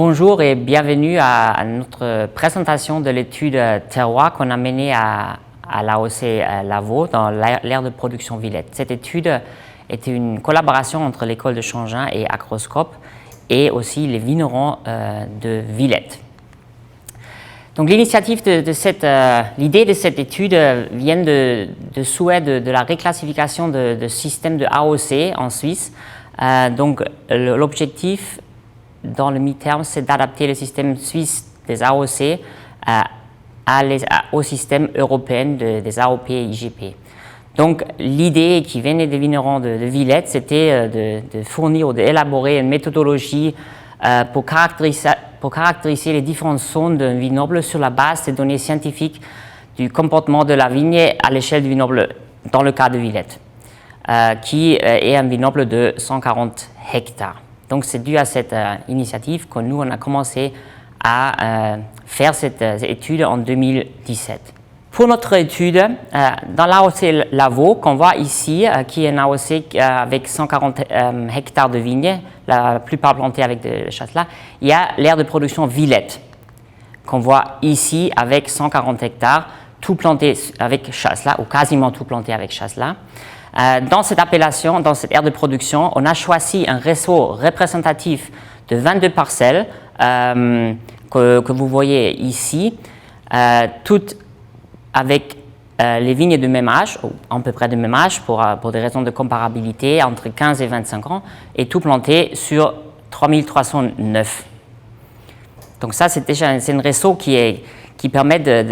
Bonjour et bienvenue à notre présentation de l'étude terroir qu'on a menée à l'AOC Lavaux dans l'aire de production Villette. Cette étude était une collaboration entre l'école de Changin et Acroscope et aussi les vignerons de Villette. Donc l'initiative l'idée de cette étude vient de souhait de la réclassification de système de AOC en Suisse. Donc l'objectif dans le mi-terme, c'est d'adapter le système suisse des AOC au système européen des AOP et IGP. Donc l'idée qui venait des vignerons de Villette, c'était de fournir ou d'élaborer une méthodologie pour caractériser les différentes zones d'un vignoble sur la base des données scientifiques du comportement de la vigne à l'échelle du vignoble, dans le cas de Villette, qui est un vignoble de 140 hectares. Donc c'est dû à cette initiative que nous on a commencé à faire cette étude en 2017. Pour notre étude, dans l'AOC Lavaux, qu'on voit ici, qui est un AOC avec 140 hectares de vignes, la plupart plantées avec de chasselas, il y a l'aire de production Villette, qu'on voit ici avec 140 hectares, tout planté avec chasselas, ou quasiment tout planté avec chasselas. Dans cette appellation, dans cette aire de production, on a choisi un réseau représentatif de 22 parcelles que vous voyez ici, toutes avec les vignes de même âge, ou à peu près de même âge pour des raisons de comparabilité, entre 15 et 25 ans, et tout planté sur 3309. Donc ça, c'est un réseau qui permet de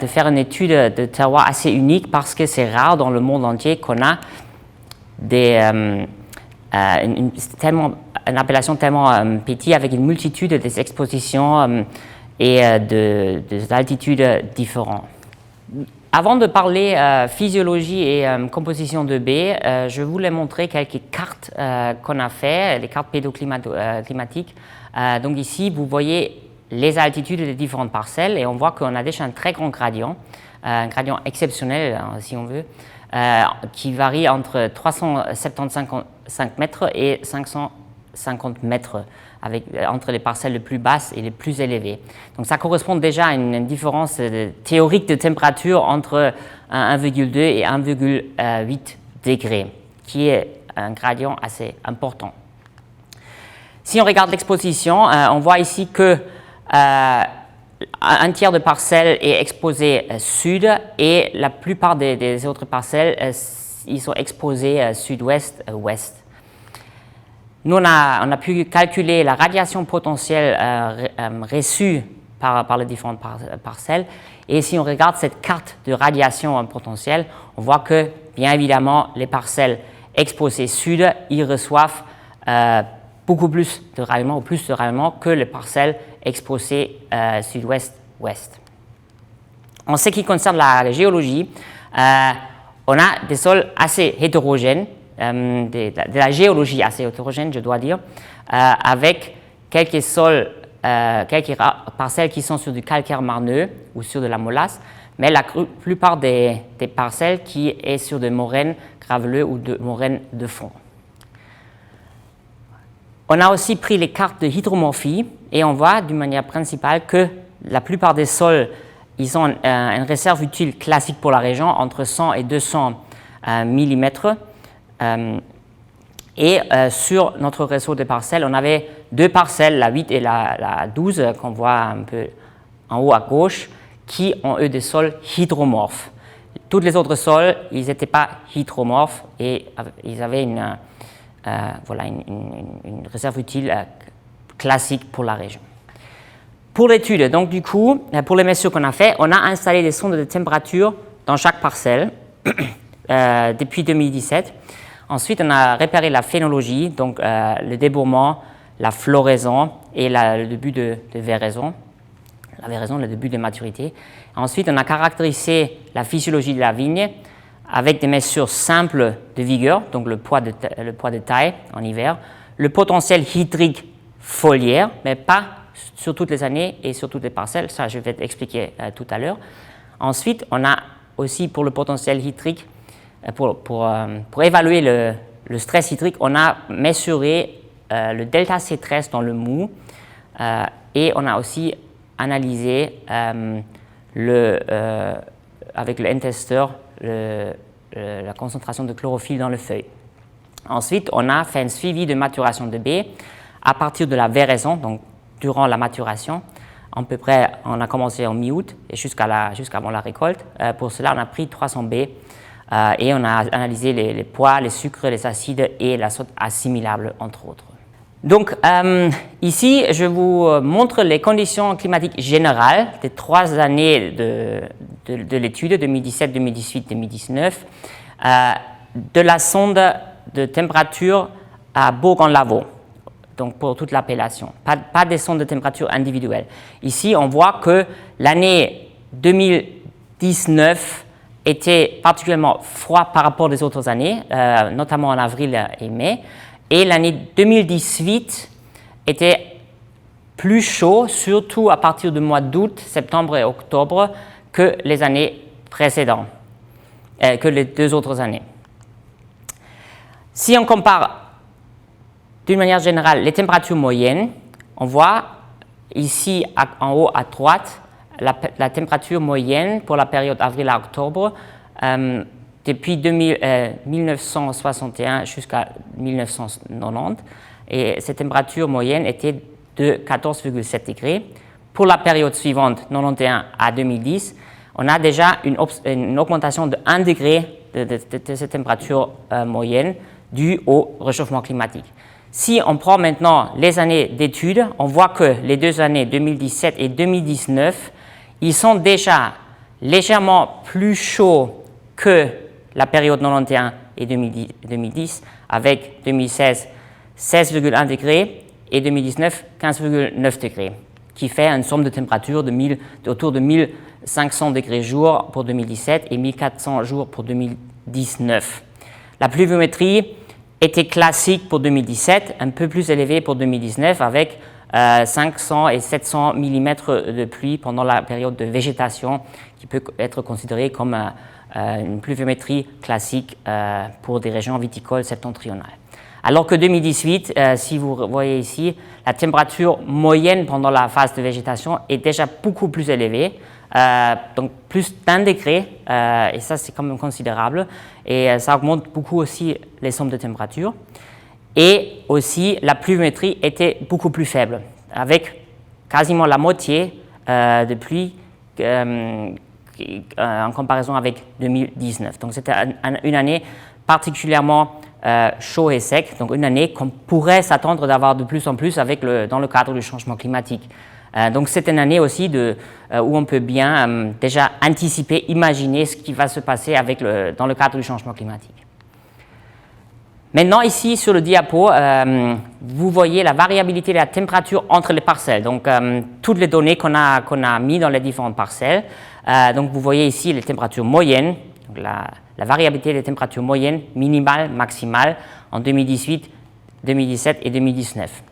faire une étude de terroir assez unique parce que c'est rare dans le monde entier qu'on a une appellation tellement petite avec une multitude d'expositions et d'altitudes différentes. Avant de parler physiologie et composition de baies, je voulais montrer quelques cartes qu'on a fait, les cartes pédoclimatiques. Donc ici, vous voyez les altitudes des différentes parcelles et on voit qu'on a déjà un très grand gradient, un gradient exceptionnel si on veut, qui varie entre 375 mètres et 550 mètres entre les parcelles les plus basses et les plus élevées. Donc ça correspond déjà à une différence théorique de température entre 1,2 et 1,8 degrés, qui est un gradient assez important. Si on regarde l'exposition, on voit ici que un tiers de parcelles est exposé sud et la plupart des autres parcelles ils sont exposés sud-ouest-ouest. Nous, on a pu calculer la radiation potentielle reçue par les différentes parcelles et si on regarde cette carte de radiation potentielle, on voit que bien évidemment les parcelles exposées sud, ils reçoivent beaucoup plus de rayonnement ou plus de rayonnement que les parcelles exposées sud-ouest-ouest. En ce qui concerne la géologie, on a des sols assez hétérogènes, de la géologie assez hétérogène, je dois dire, avec quelques sols, quelques parcelles qui sont sur du calcaire marneux ou sur de la molasse, mais la plupart des parcelles qui est sur des moraines graveleuses ou de moraines de fond. On a aussi pris les cartes de hydromorphie et on voit d'une manière principale que la plupart des sols, ils ont une réserve utile classique pour la région entre 100 et 200 mm. Et sur notre réseau de parcelles, on avait deux parcelles, la 8 et la 12, qu'on voit un peu en haut à gauche, qui ont eux des sols hydromorphes. Tous les autres sols, ils n'étaient pas hydromorphes et ils avaient une réserve utile classique pour la région. Pour l'étude, donc du coup, pour les mesures qu'on a fait, on a installé des sondes de température dans chaque parcelle depuis 2017. Ensuite, on a repéré la phénologie, donc le débourrement, la floraison et le début de véraison. La véraison, le début de maturité. Ensuite, on a caractérisé la physiologie de la vigne avec des mesures simples de vigueur, donc le poids de taille en hiver, le potentiel hydrique foliaire, mais pas sur toutes les années et sur toutes les parcelles, ça je vais t'expliquer tout à l'heure. Ensuite, on a aussi pour le potentiel hydrique, pour évaluer le stress hydrique, on a mesuré le delta C13 dans le mou et on a aussi analysé avec le N-tester la concentration de chlorophylle dans le feuille. Ensuite, on a fait un suivi de maturation de baies à partir de la véraison, donc durant la maturation. À peu près, on a commencé en mi-août et jusqu'avant la récolte. Pour cela, on a pris 300 baies et on a analysé les poids, les sucres, les acides et l'azote assimilable, entre autres. Donc, ici, je vous montre les conditions climatiques générales des 3 années de l'étude, 2017, 2018, 2019, de la sonde de température à Bourg-en-Lavaux, donc pour toute l'appellation, pas des sondes de température individuelles. Ici, on voit que l'année 2019 était particulièrement froid par rapport aux autres années, notamment en avril et mai, et l'année 2018 était plus chaud, surtout à partir du mois d'août, septembre et octobre, que les années précédentes, que les 2 autres années. Si on compare d'une manière générale les températures moyennes, on voit ici en haut à droite la température moyenne pour la période avril à octobre depuis 1961 jusqu'à 1990. Et cette température moyenne était de 14,7 degrés. Pour la période suivante, 91 à 2010, on a déjà une augmentation de 1 degré de cette température moyenne due au réchauffement climatique. Si on prend maintenant les années d'études, on voit que les 2 années 2017 et 2019, ils sont déjà légèrement plus chauds que la période 91 et 2010, avec 2016 16,1 degrés et 2019 15,9 degrés, qui fait une somme de température autour de 1500 degrés jour pour 2017 et 1400 jours pour 2019. La pluviométrie était classique pour 2017, un peu plus élevée pour 2019 avec 500 et 700 mm de pluie pendant la période de végétation qui peut être considérée comme une pluviométrie classique pour des régions viticoles septentrionales. Alors que 2018, si vous voyez ici, la température moyenne pendant la phase de végétation est déjà beaucoup plus élevée, donc plus d'1 degré, et ça c'est quand même considérable, et ça augmente beaucoup aussi les sommes de température. Et aussi, la pluviométrie était beaucoup plus faible, avec quasiment la moitié de pluie en comparaison avec 2019. Donc c'était une année particulièrement chaud et sec, donc une année qu'on pourrait s'attendre d'avoir de plus en plus dans le cadre du changement climatique. Donc c'est une année aussi où on peut bien déjà anticiper, imaginer ce qui va se passer dans le cadre du changement climatique. Maintenant, ici, sur le diapo, vous voyez la variabilité de la température entre les parcelles. Donc, toutes les données qu'on a mises dans les différentes parcelles. Donc, vous voyez ici les températures moyennes, donc la variabilité des températures moyennes, minimales, maximales, en 2018, 2017 et 2019.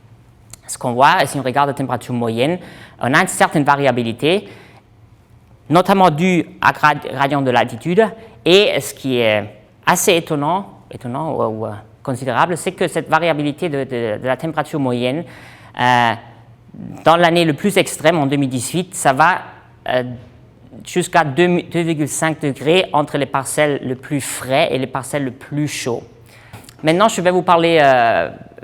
Ce qu'on voit, si on regarde la température moyenne, on a une certaine variabilité, notamment due à gradient de l'altitude. Et ce qui est assez étonnant ou considérable, c'est que cette variabilité de la température moyenne, dans l'année le plus extrême, en 2018, ça va jusqu'à 2,5 degrés entre les parcelles les plus frais et les parcelles les plus chaudes. Maintenant, je vais vous parler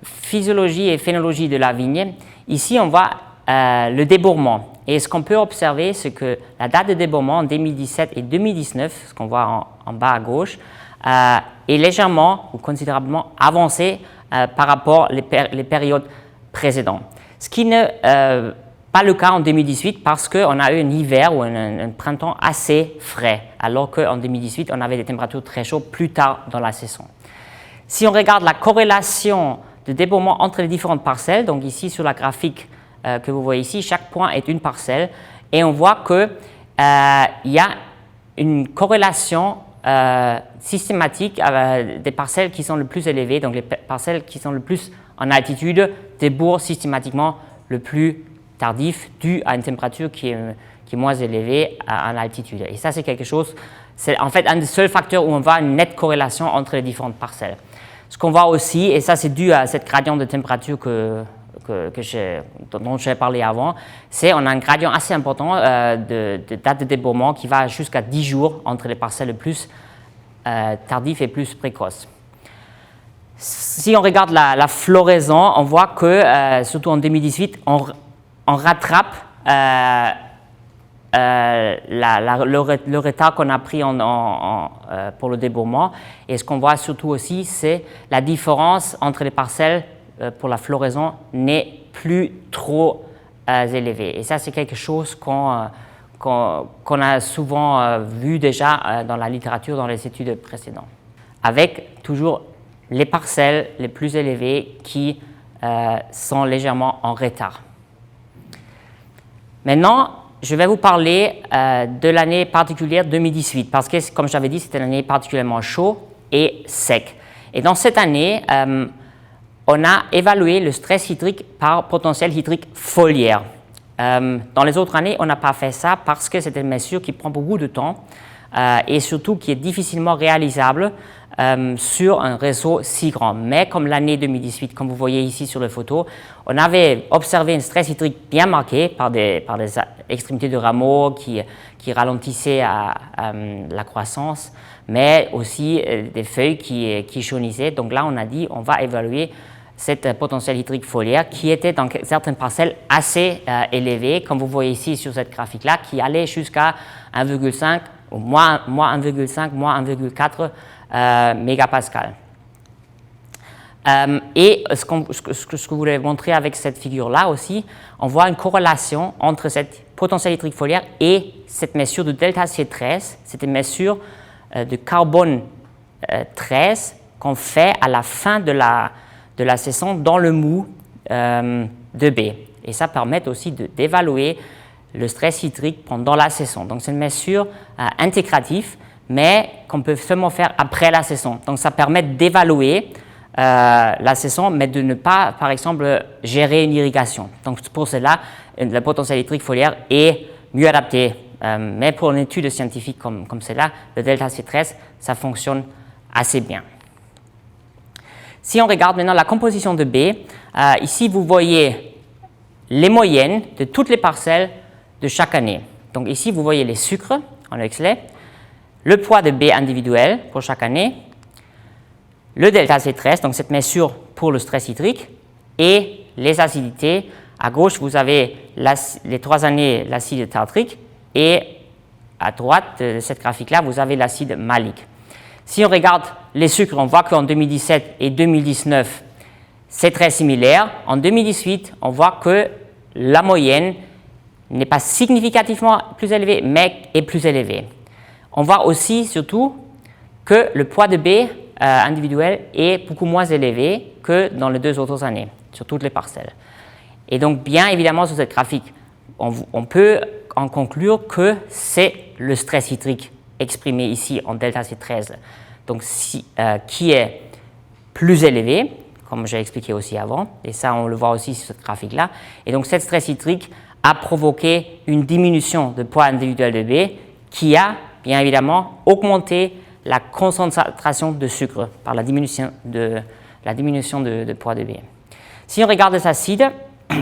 physiologie et phénologie de la vigne. Ici, on voit le débourrement. Et ce qu'on peut observer, c'est que la date de débourrement en 2017 et 2019, ce qu'on voit en bas à gauche, est légèrement ou considérablement avancée par rapport aux périodes précédentes. Ce qui n'est pas le cas en 2018 parce qu'on a eu un hiver ou un printemps assez frais, alors qu'en 2018, on avait des températures très chaudes plus tard dans la saison. Si on regarde la corrélation de débourrement entre les différentes parcelles, donc ici sur la graphique que vous voyez ici, chaque point est une parcelle, et on voit qu'il y a une corrélation systématique des parcelles qui sont le plus élevées, donc les parcelles qui sont le plus en altitude débourrent systématiquement le plus tardif dû à une température qui est moins élevée en altitude. Et ça, c'est quelque chose, c'est en fait un des seuls facteurs où on voit une nette corrélation entre les différentes parcelles. Ce qu'on voit aussi, et ça c'est dû à cette gradient de température dont j'ai parlé avant, c'est qu'on a un gradient assez important de date de débourrement qui va jusqu'à 10 jours entre les parcelles les plus tardives et plus précoces. Si on regarde la floraison, on voit que, surtout en 2018, on rattrape le retard qu'on a pris pour le débourrement. Et ce qu'on voit surtout aussi, c'est la différence entre les parcelles pour la floraison n'est plus trop élevée. Et ça, c'est quelque chose qu'on a souvent vu déjà dans la littérature, dans les études précédentes. Avec toujours les parcelles les plus élevées qui sont légèrement en retard. Maintenant, je vais vous parler de l'année particulière 2018 parce que, comme j'avais dit, c'était une année particulièrement chaude et sec. Et dans cette année, on a évalué le stress hydrique par potentiel hydrique foliaire. Dans les autres années, on n'a pas fait ça parce que c'est une mesure qui prend beaucoup de temps et surtout qui est difficilement réalisable sur un réseau si grand. Mais comme l'année 2018, comme vous voyez ici sur la photo, on avait observé un stress hydrique bien marqué par des extrémités de rameaux qui ralentissaient la croissance, mais aussi des feuilles qui jaunissaient. Donc là, on a dit on va évaluer cette potentiel hydrique foliaire qui était dans certaines parcelles assez élevée, comme vous voyez ici sur cette graphique-là, qui allait jusqu'à 1,5 ou moins 1,5, moins 1,4 mégapascal. Et ce que je voulais montrer avec cette figure-là aussi, on voit une corrélation entre cette potentiel hydrique foliaire et cette mesure de delta C13, c'est une mesure de carbone 13 qu'on fait à la fin de la saison dans le mou de B. Et ça permet aussi d'évaluer le stress hydrique pendant la saison. Donc c'est une mesure intégrative, mais qu'on peut seulement faire après la saison. Donc ça permet d'évaluer la saison, mais de ne pas, par exemple, gérer une irrigation. Donc pour cela, le potentiel hydrique foliaire est mieux adapté. Mais pour une étude scientifique comme celle-là, le delta C13, ça fonctionne assez bien. Si on regarde maintenant la composition de B, ici vous voyez les moyennes de toutes les parcelles de chaque année. Donc ici vous voyez les sucres en Huxley, le poids de B individuel pour chaque année, le delta C13, donc cette mesure pour le stress hydrique, et les acidités. À gauche, vous avez les 3 années l'acide tartrique, et à droite de cette graphique-là, vous avez l'acide malique. Si on regarde les sucres, on voit qu'en 2017 et 2019, c'est très similaire. En 2018, on voit que la moyenne n'est pas significativement plus élevée, mais est plus élevée. On voit aussi, surtout, que le poids de B individuel est beaucoup moins élevé que dans les 2 autres années, sur toutes les parcelles. Et donc, bien évidemment, sur cette graphique, on peut en conclure que c'est le stress hydrique exprimé ici en delta C13, donc qui est plus élevé, comme j'ai expliqué aussi avant, et ça on le voit aussi sur cette graphique-là. Et donc cette stress hydrique a provoqué une diminution de poids individuel de B qui a bien évidemment augmenté la concentration de sucre par la diminution de poids de B. Si on regarde les acides,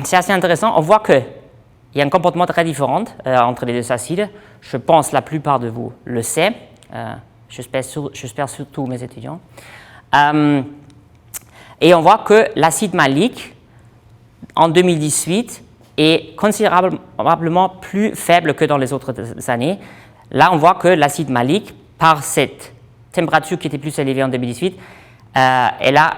c'est assez intéressant, on voit qu'il y a un comportement très différent entre les 2 acides. Je pense que la plupart de vous le savent, j'espère surtout mes étudiants. Et on voit que l'acide malique, en 2018, est considérablement plus faible que dans les autres années. Là, on voit que l'acide malique, par cette température qui était plus élevée en 2018, elle a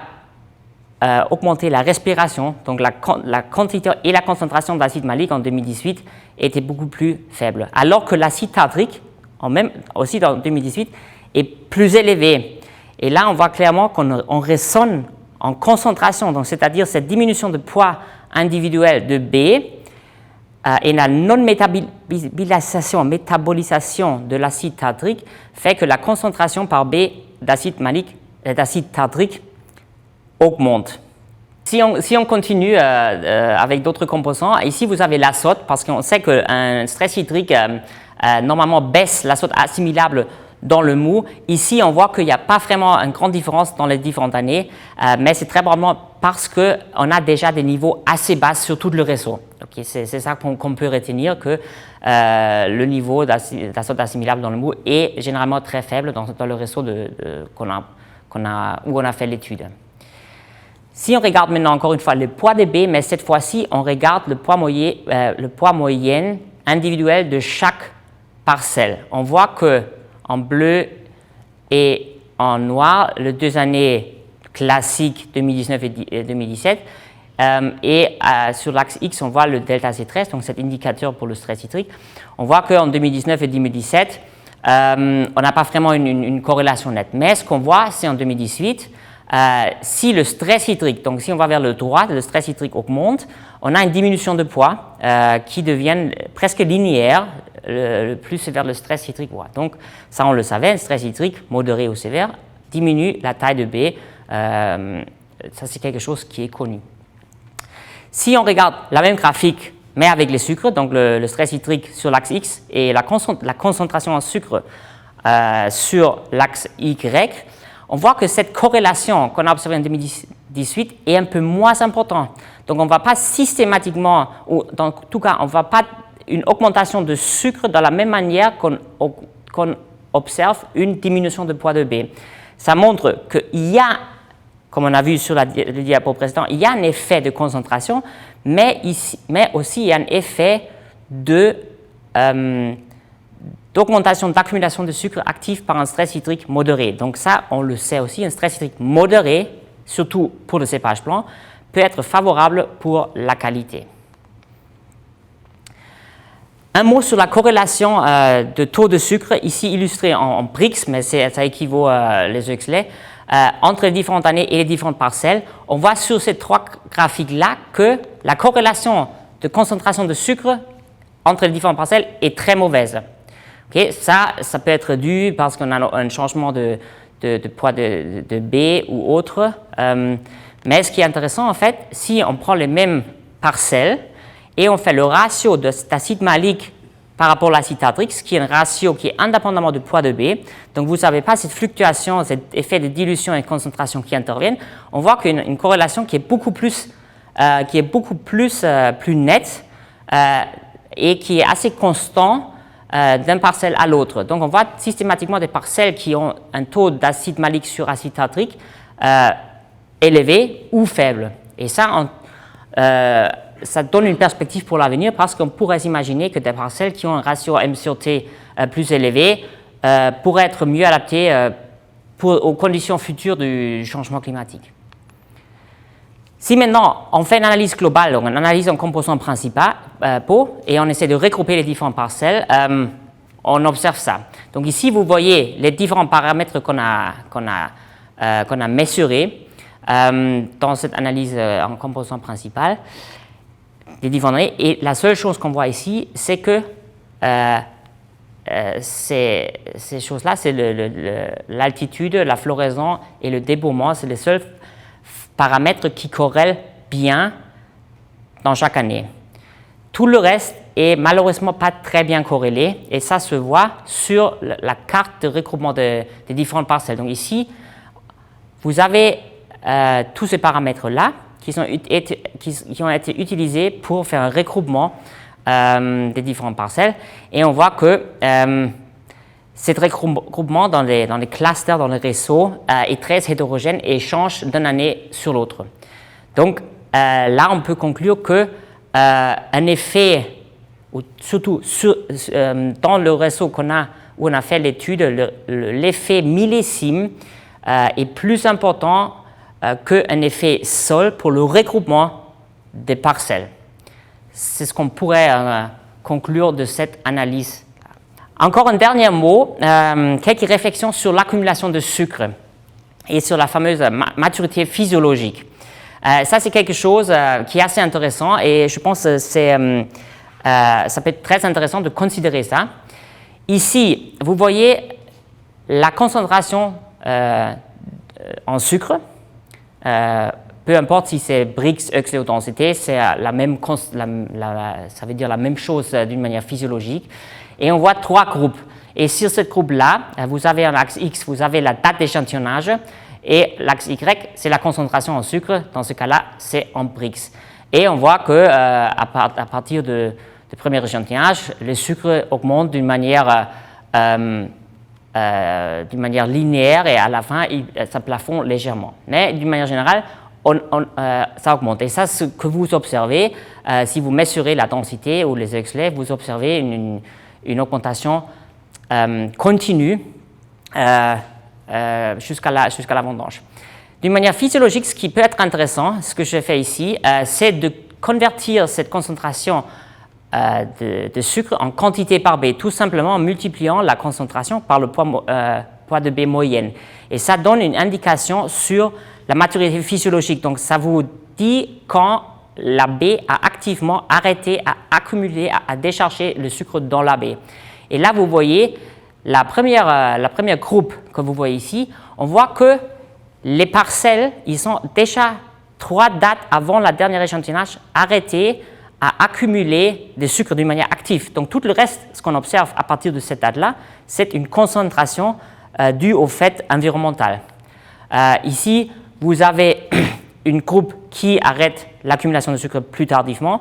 augmenté la respiration, donc la quantité et la concentration d'acide malique en 2018 était beaucoup plus faible, alors que l'acide tartrique, aussi dans 2018, est plus élevé. Et là, on voit clairement qu'on ressent en concentration, donc c'est-à-dire cette diminution de poids individuel de B et la non-métabolisation de l'acide tartrique fait que la concentration par B d'acide tartrique augmente. Si on continue avec d'autres composants, ici vous avez l'azote, parce qu'on sait qu'un stress hydrique normalement baisse l'azote assimilable dans le mou. Ici, on voit qu'il n'y a pas vraiment une grande différence dans les différentes années, mais c'est très probablement parce qu'on a déjà des niveaux assez bas sur tout le réseau. Okay, c'est ça qu'on peut retenir, que le niveau d'azote assimilable dans le mou est généralement très faible dans le réseau où on a fait l'étude. Si on regarde maintenant encore une fois le poids de B, mais cette fois-ci, on regarde le poids moyen individuel de chaque parcelle. On voit qu'en bleu et en noir, les 2 années classiques 2019 et 2017, et sur l'axe X, on voit le delta C13, donc cet indicateur pour le stress hydrique. On voit qu'en 2019 et 2017, on n'a pas vraiment une corrélation nette. Mais ce qu'on voit, c'est en 2018, si le stress hydrique, donc si on va vers le droit, le stress hydrique augmente, on a une diminution de poids qui devient presque linéaire, le plus vers le stress hydrique droit. Donc ça, on le savait, le stress hydrique modéré ou sévère diminue la taille de B. Ça, c'est quelque chose qui est connu. Si on regarde la même graphique, mais avec les sucres, donc le stress hydrique sur l'axe X et la concentration en sucre sur l'axe Y, on voit que cette corrélation qu'on a observée en 2018 est un peu moins importante. Donc on ne va pas systématiquement, ou dans tout cas, on ne va pas une augmentation de sucre de la même manière qu'on observe une diminution de poids de B. Ça montre qu'il y a, comme on a vu sur le diapo précédent, il y a un effet de concentration, mais aussi il y a un effet d'augmentation d'accumulation de sucre actif par un stress hydrique modéré. Donc ça, on le sait aussi, un stress hydrique modéré, surtout pour le cépage blanc, peut être favorable pour la qualité. Un mot sur la corrélation de taux de sucre, ici illustré en Brix, mais ça équivaut les Huxley, entre les différentes années et les différentes parcelles. On voit sur ces 3 graphiques-là que la corrélation de concentration de sucre entre les différentes parcelles est très mauvaise. Okay, ça peut être dû parce qu'on a un changement de poids de B ou autre. Mais ce qui est intéressant, en fait, si on prend les mêmes parcelles et on fait le ratio d'acide malique par rapport à l'acide tartrique, ce qui est un ratio qui est indépendamment du poids de B, donc vous n'avez pas cette fluctuation, cet effet de dilution et de concentration qui interviennent, on voit qu'une corrélation qui est beaucoup plus nette et qui est assez constant d'une parcelle à l'autre. Donc on voit systématiquement des parcelles qui ont un taux d'acide malique sur acide tartrique élevé ou faible. Et ça donne une perspective pour l'avenir parce qu'on pourrait s'imaginer que des parcelles qui ont un ratio M sur T plus élevé pourraient être mieux adaptées aux conditions futures du changement climatique. Si maintenant on fait une analyse globale, donc on analyse un composant principal, et on essaie de regrouper les différentes parcelles, on observe ça. Donc ici, vous voyez les différents paramètres qu'on a mesurés dans cette analyse en composant principal, les différentes années. Et la seule chose qu'on voit ici, c'est que ces choses-là, c'est l'altitude, la floraison et le déboulement, c'est les seuls paramètres qui corrèlent bien dans chaque année. Tout le reste est malheureusement pas très bien corrélé et ça se voit sur la carte de regroupement des différentes parcelles. Donc ici, vous avez tous ces paramètres-là qui ont été utilisés pour faire un regroupement des différentes parcelles et on voit que cet regroupement dans les clusters, dans les réseaux, est très hétérogène et change d'une année sur l'autre. Donc là, on peut conclure qu'un effet, surtout dans le réseau où on a fait l'étude, l'effet millésime est plus important qu'un effet sol pour le regroupement des parcelles. C'est ce qu'on pourrait conclure de cette analyse. Encore un dernier mot, quelques réflexions sur l'accumulation de sucre et sur la fameuse maturité physiologique. Ça, c'est quelque chose qui est assez intéressant et je pense que ça peut être très intéressant de considérer ça. Ici, vous voyez la concentration en sucre. Peu importe si c'est Brix, Huxley ou densité, c'est ça veut dire la même chose d'une manière physiologique. Et on voit 3 groupes. Et sur cette courbe-là, vous avez un axe X, vous avez la date d'échantillonnage, et l'axe Y, c'est la concentration en sucre. Dans ce cas-là, c'est en Brix. Et on voit que à partir du premier échantillonnage, le sucre augmente d'une manière linéaire et à la fin, ça plafonne légèrement. Mais d'une manière générale, ça augmente. Et ça, ce que vous observez, si vous mesurez la densité ou les Huxley, vous observez une augmentation continue jusqu'à la vendange. D'une manière physiologique, ce qui peut être intéressant, ce que je fais ici, c'est de convertir cette concentration de sucre en quantité par B, tout simplement en multipliant la concentration par le poids de B moyenne. Et ça donne une indication sur la maturité physiologique. Donc, ça vous dit quand la baie a activement arrêté à accumuler, à décharger le sucre dans la baie. Et là, vous voyez la première groupe que vous voyez ici, on voit que les parcelles, ils sont déjà 3 dates avant la dernière échantillonnage arrêtés à accumuler des sucres d'une manière active. Donc tout le reste, ce qu'on observe à partir de cette date-là, c'est une concentration due au fait environnemental. Ici, vous avez une groupe qui arrête l'accumulation de sucre plus tardivement.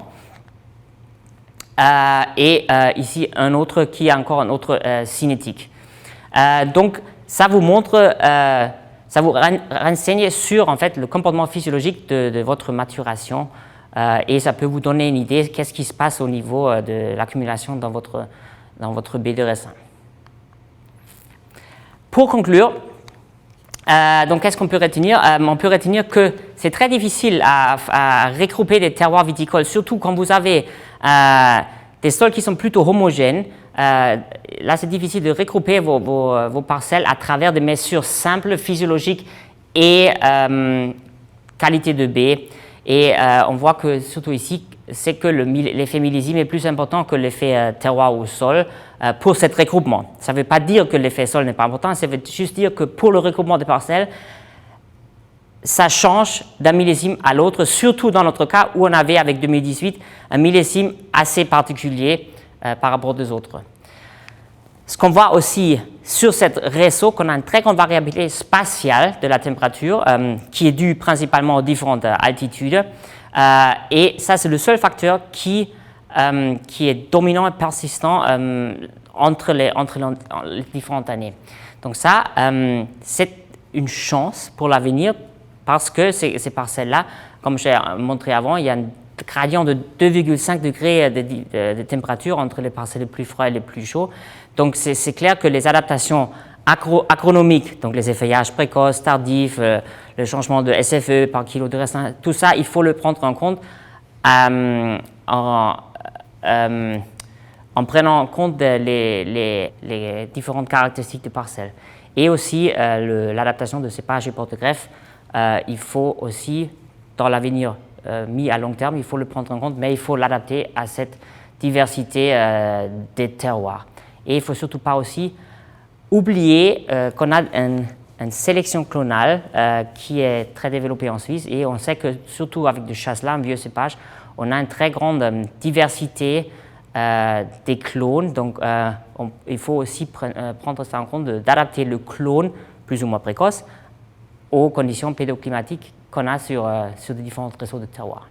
Et ici, un autre qui a encore un autre cinétique. Donc, ça vous montre, ça vous renseigne sur en fait, le comportement physiologique de votre maturation et ça peut vous donner une idée de qu'est-ce qui se passe au niveau de l'accumulation dans votre baie de raisin. Pour conclure, donc qu'est-ce qu'on peut retenir? On peut retenir que c'est très difficile à regrouper des terroirs viticoles, surtout quand vous avez des sols qui sont plutôt homogènes. Là, c'est difficile de regrouper vos parcelles à travers des mesures simples, physiologiques et qualité de baie. Et on voit que, surtout ici, c'est que l'effet millésime est plus important que l'effet terroir au sol pour cet regroupement. Ça ne veut pas dire que l'effet sol n'est pas important, ça veut juste dire que pour le regroupement des parcelles, ça change d'un millésime à l'autre, surtout dans notre cas où on avait avec 2018 un millésime assez particulier par rapport aux autres. Ce qu'on voit aussi sur ce réseau, qu'on a une très grande variabilité spatiale de la température qui est due principalement aux différentes altitudes. Et ça, c'est le seul facteur qui est dominant et persistant entre les différentes années. Donc ça, c'est une chance pour l'avenir parce que ces parcelles-là, comme j'ai montré avant, il y a un gradient de 2,5 degrés de température entre les parcelles les plus froides et les plus chaudes. Donc c'est clair que les adaptations agronomiques, donc les effeuillages précoces, tardifs, le changement de SFE par kilo de raisin, tout ça, il faut le prendre en compte en prenant en compte les différentes caractéristiques de parcelles. Et aussi l'adaptation de cépage et porte-greffe, il faut aussi, dans l'avenir mis à long terme, il faut le prendre en compte, mais il faut l'adapter à cette diversité des terroirs. Et il ne faut surtout pas aussi oublier qu'on a une sélection clonale qui est très développée en Suisse et on sait que surtout avec du chasselas, un vieux cépage, on a une très grande diversité des clones. Donc il faut aussi prendre ça en compte d'adapter le clone plus ou moins précoce aux conditions pédoclimatiques qu'on a sur des différents réseaux de terroirs.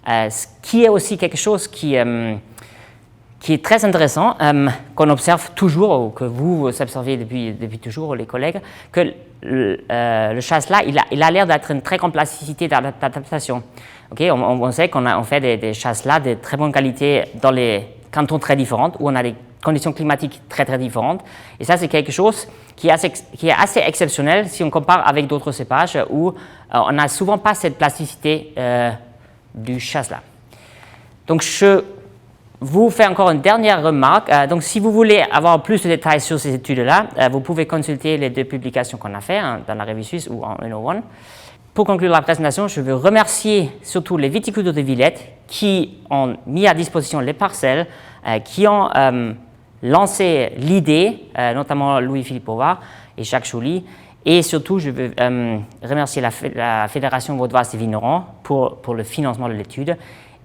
Ce qui est aussi quelque chose qui est très intéressant, qu'on observe toujours, ou que vous observez depuis toujours, les collègues, que le chasselas, il a l'air d'être une très grande plasticité d'adaptation. Okay? On sait qu'on fait des chasselas de très bonne qualité dans les cantons très différents, où on a des conditions climatiques très très différentes. Et ça, c'est quelque chose qui est assez exceptionnel si on compare avec d'autres cépages, où on n'a souvent pas cette plasticité du chasselas. Donc, je vous fais encore une dernière remarque. Donc, si vous voulez avoir plus de détails sur ces études-là, vous pouvez consulter les 2 publications qu'on a faites dans la revue suisse ou en 101. Pour conclure la présentation, je veux remercier surtout les viticulteurs de Villette qui ont mis à disposition les parcelles, qui ont lancé l'idée, notamment Louis-Philippe Auvard et Jacques Chauly. Et surtout, je veux remercier la Fédération vaudoise des vignerons pour le financement de l'étude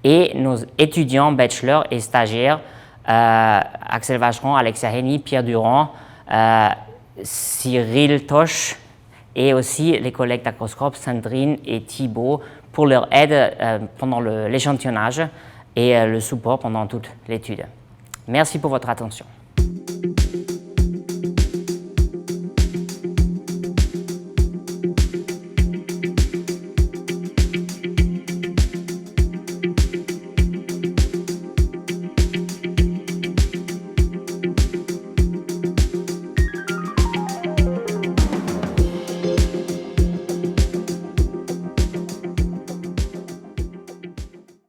et nos étudiants, bachelors et stagiaires Axel Vacheron, Alexia Henny, Pierre Durand, Cyril Toche et aussi les collègues d'Acroscope, Sandrine et Thibaut, pour leur aide pendant l'échantillonnage et le support pendant toute l'étude. Merci pour votre attention.